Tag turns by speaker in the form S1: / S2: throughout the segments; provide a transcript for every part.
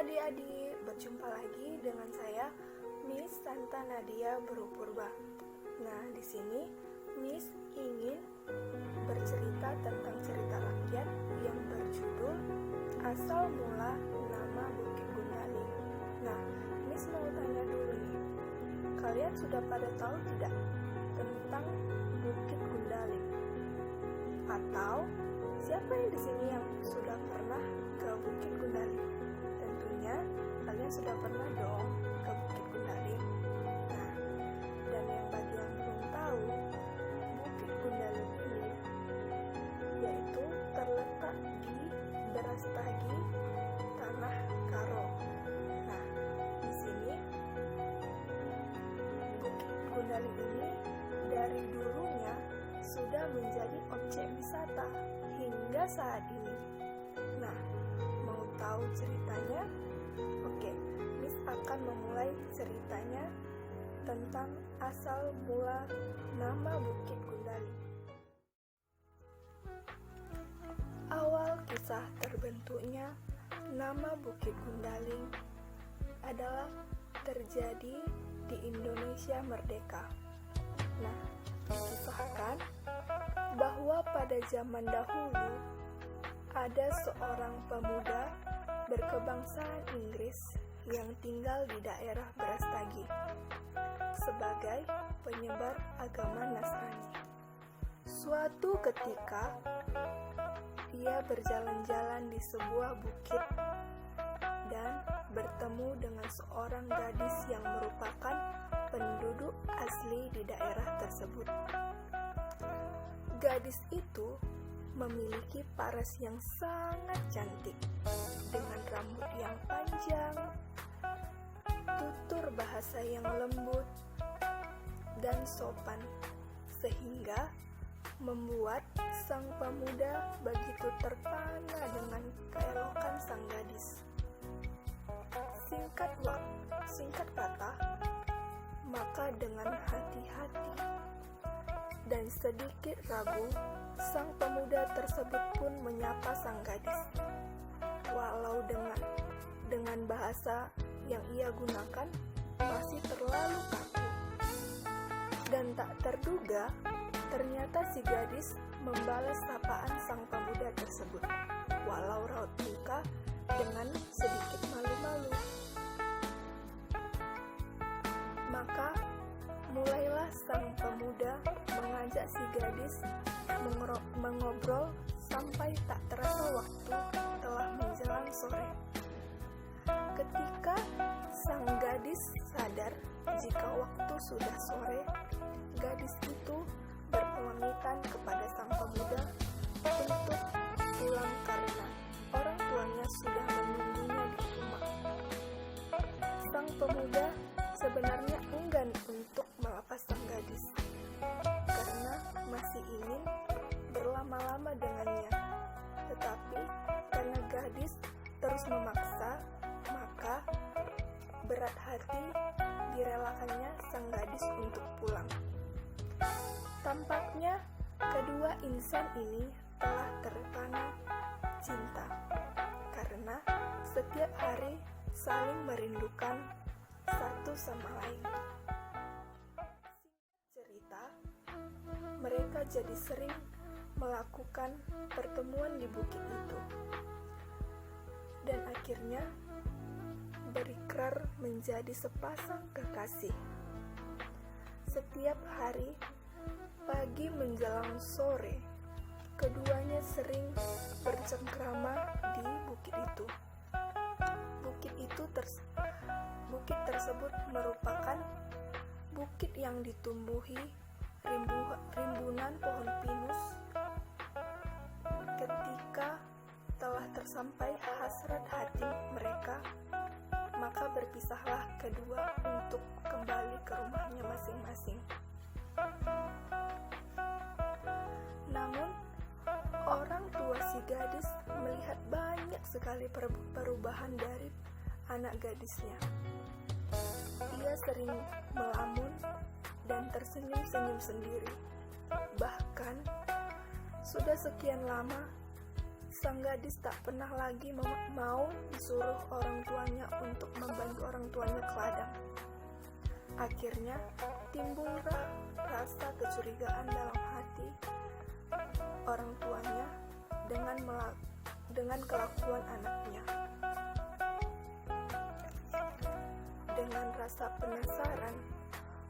S1: adik-adik, berjumpa lagi dengan saya Miss Santa Nadia Berupurba. Nah, di sini Miss ingin bercerita tentang cerita rakyat yang berjudul Asal Mula Nama Bukit Gundaling. Nah, Miss mau tanya dulu nih, kalian sudah pada tahu tidak tentang Bukit Gundaling? Atau siapa yang di sini yang sudah pernah ke Bukit Gundaling? Tentunya kalian sudah pernah dong ke Bukit Gundaling. Nah, dan yang bagi yang belum tahu, Bukit Gundaling ini yaitu terletak di Brastagi, Tanah Karo. Nah, di sini Bukit Gundaling ini dari dulunya sudah menjadi objek wisata hingga saat ini. Nah, mau tahu ceritanya? Oke, Miss akan memulai ceritanya tentang asal mula nama Bukit Gundaling. Awal kisah terbentuknya nama Bukit Gundaling adalah terjadi di Indonesia Merdeka. Nah, dikisahkan bahwa pada zaman dahulu ada seorang pemuda berkebangsaan Inggris yang tinggal di daerah Brastagi sebagai penyebar agama Nasrani. Suatu ketika ia berjalan-jalan di sebuah bukit dan bertemu dengan seorang gadis yang merupakan penduduk asli di daerah tersebut. Gadis itu memiliki paras yang sangat cantik dengan rambut yang panjang, tutur bahasa yang lembut dan sopan, sehingga membuat sang pemuda begitu terpana dengan keelokan sang gadis. Singkat kata, maka dengan hati-hati dan sedikit ragu, sang pemuda tersebut pun menyapa sang gadis. Walau dengan bahasa yang ia gunakan masih terlalu kaku. Dan tak terduga, ternyata si gadis membalas sapaan sang pemuda tersebut, walau raut muka dengan sedikit malu-malu. Maka mulailah sang pemuda mengajak si gadis mengobrol sampai tak terasa waktu telah menjelang sore. Ketika sang gadis sadar jika waktu sudah sore, gadis itu berpamitan kepada sang pemuda untuk pulang karena orang tuanya sudah menunggunya di rumah. Sang pemuda sebenarnya enggan untuk melepas sang gadis karena masih ingin berlama-lama dengannya. Tetapi karena gadis terus memaksa, maka berat hati direlakannya sang gadis untuk pulang. Tampaknya kedua insan ini telah terpana cinta karena setiap hari saling merindukan satu sama lain. Cerita, mereka jadi sering melakukan pertemuan di bukit itu dan akhirnya berikrar menjadi sepasang kekasih. Setiap hari pagi menjelang sore, keduanya sering bercengkrama di bukit itu. Bukit tersebut merupakan bukit yang ditumbuhi rimbunan pohon pinus. Ketika telah tersampai hasrat hati mereka, maka berpisahlah kedua untuk kembali ke rumahnya masing-masing. Namun, orang tua si gadis melihat banyak sekali perubahan dari anak gadisnya. Ia sering melamun dan tersenyum-senyum sendiri. Bahkan, sudah sekian lama sang gadis tak pernah lagi mau disuruh orang tuanya untuk membantu orang tuanya ke ladang. Akhirnya timbullah rasa kecurigaan dalam hati orang tuanya dengan kelakuan anaknya. Dengan rasa penasaran,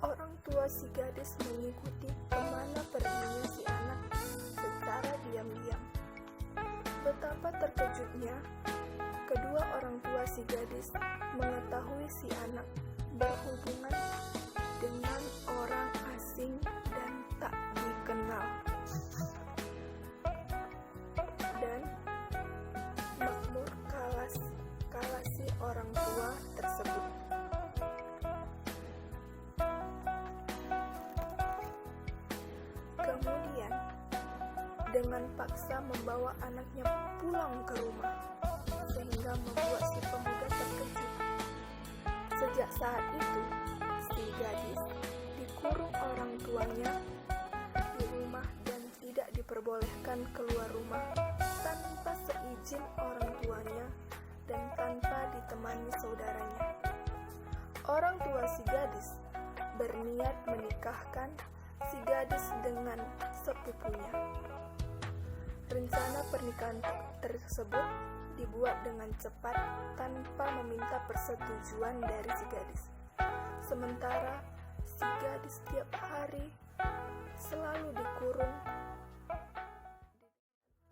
S1: orang tua si gadis mengikuti kemana perginya si anak secara diam-diam. Betapa terkejutnya kedua orang tua si gadis mengetahui si anak berhubungan dengan orang asing dan tak dikenal. Dan makmur kalah si orang tua tersebut. Kemudian dengan paksa membawa anaknya pulang ke rumah, sehingga membuat si pemuda terkejut. Sejak saat itu, si gadis dikurung orang tuanya di rumah dan tidak diperbolehkan keluar rumah tanpa seizin orang tuanya dan tanpa ditemani saudaranya. Orang tua si gadis berniat menikahkan si gadis dengan sepupunya. Rencana pernikahan tersebut dibuat dengan cepat tanpa meminta persetujuan dari si gadis. Sementara si gadis setiap hari selalu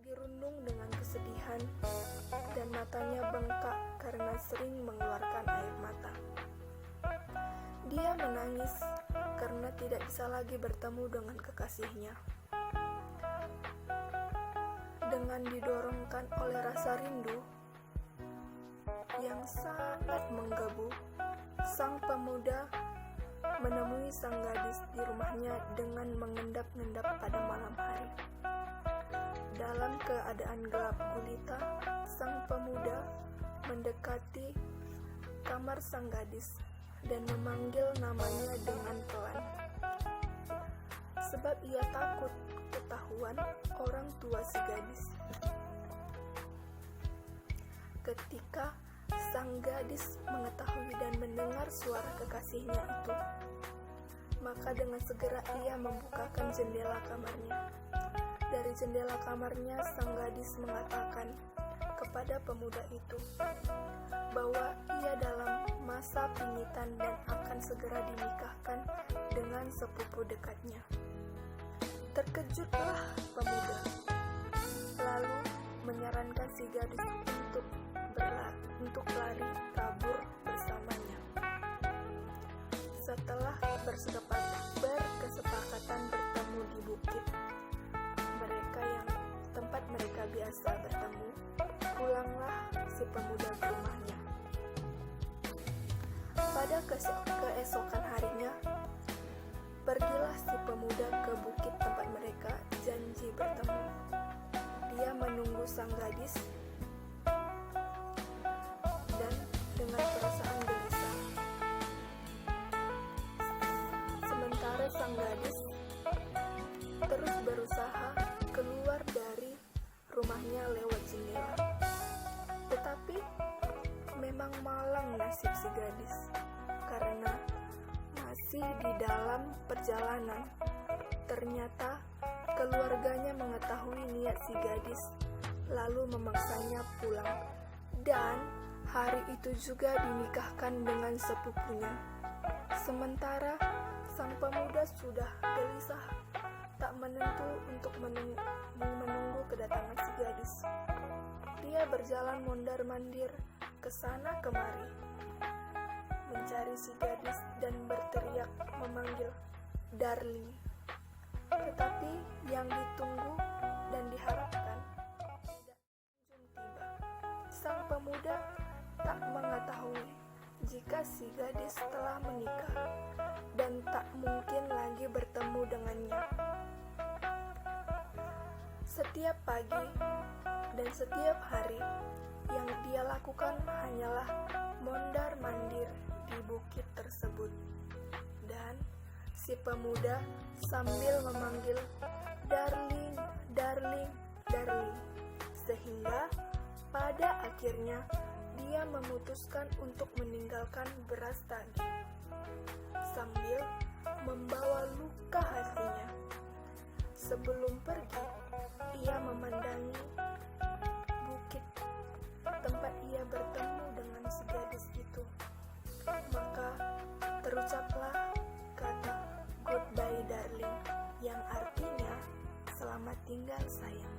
S1: dirundung dengan kesedihan dan matanya bengkak karena sering mengeluarkan air mata. Dia menangis karena tidak bisa lagi bertemu dengan kekasihnya. Dengan didorongkan oleh rasa rindu yang sangat menggebu, sang pemuda menemui sang gadis di rumahnya dengan mengendap-endap pada malam hari. Dalam keadaan gelap gulita, sang pemuda mendekati kamar sang gadis dan memanggil namanya dengan pelan, sebab ia takut ketahuan orang tua si gadis. Ketika sang gadis mengetahui dan mendengar suara kekasihnya itu, maka dengan segera ia membukakan jendela kamarnya. Dari jendela kamarnya, sang gadis mengatakan kepada pemuda itu bahwa ia dalam masa pingitan dan akan segera dinikahkan dengan sepupu dekatnya. Terkejutlah pemuda, lalu menyarankan si gadis untuk lari kabur bersamanya. Setelah berkesepakatan bertemu di bukit tempat mereka biasa bertemu, pulanglah si pemuda ke rumahnya. Pada keesokan harinya, pergilah si pemuda ke bukit tempat mereka janji bertemu. Dia menunggu sang gadis dan dengan perasaan gelisah. Sementara sang gadis terus berusaha keluar dari rumahnya lewat jendela. Tetapi memang malang nasib si gadis, karena masih di dalam perjalanan, ternyata keluarganya mengetahui niat si gadis, lalu memaksanya pulang. Dan hari itu juga dinikahkan dengan sepupunya. Sementara sang pemuda sudah gelisah, tak menentu untuk menunggu kedatangan si gadis. Dia berjalan mondar-mandir ke sana kemari, mencari si gadis dan berteriak memanggil, "Darling." Tetapi yang ditunggu dan diharapkan tidak kunjung tiba. Sang pemuda tak mengetahui jika si gadis telah menikah dan tak mungkin lagi bertemu dengannya. Setiap pagi dan setiap hari yang dia lakukan hanyalah mondar-mandir di bukit tersebut. Dan si pemuda sambil memanggil, "Darling, darling, darling," sehingga pada akhirnya dia memutuskan untuk meninggalkan Brastagi sambil membawa luka hatinya. Sebelum pergi, ia memandangi bukit tempat ia bertemu dengan si gadis itu. Maka terucaplah kata goodbye darling, yang artinya selamat tinggal sayang.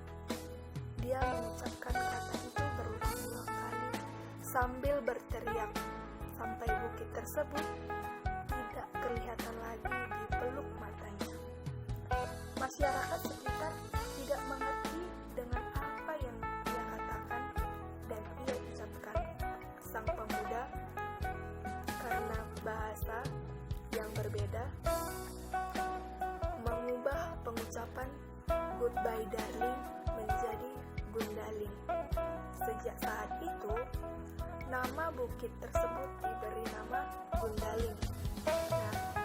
S1: Dia mengucapkan kata itu berulang-ulang kali sambil berteriak sampai bukit tersebut tidak kelihatan lagi di peluk matanya. Masyarakat sekitar tidak mengerti dengan apa yang ia katakan dan ia ucapkan. Sang pemuda karena bahasa yang berbeda mengubah pengucapan goodbye darling menjadi gundaling. Sejak saat itu, nama bukit tersebut diberi nama Gundaling. Nah,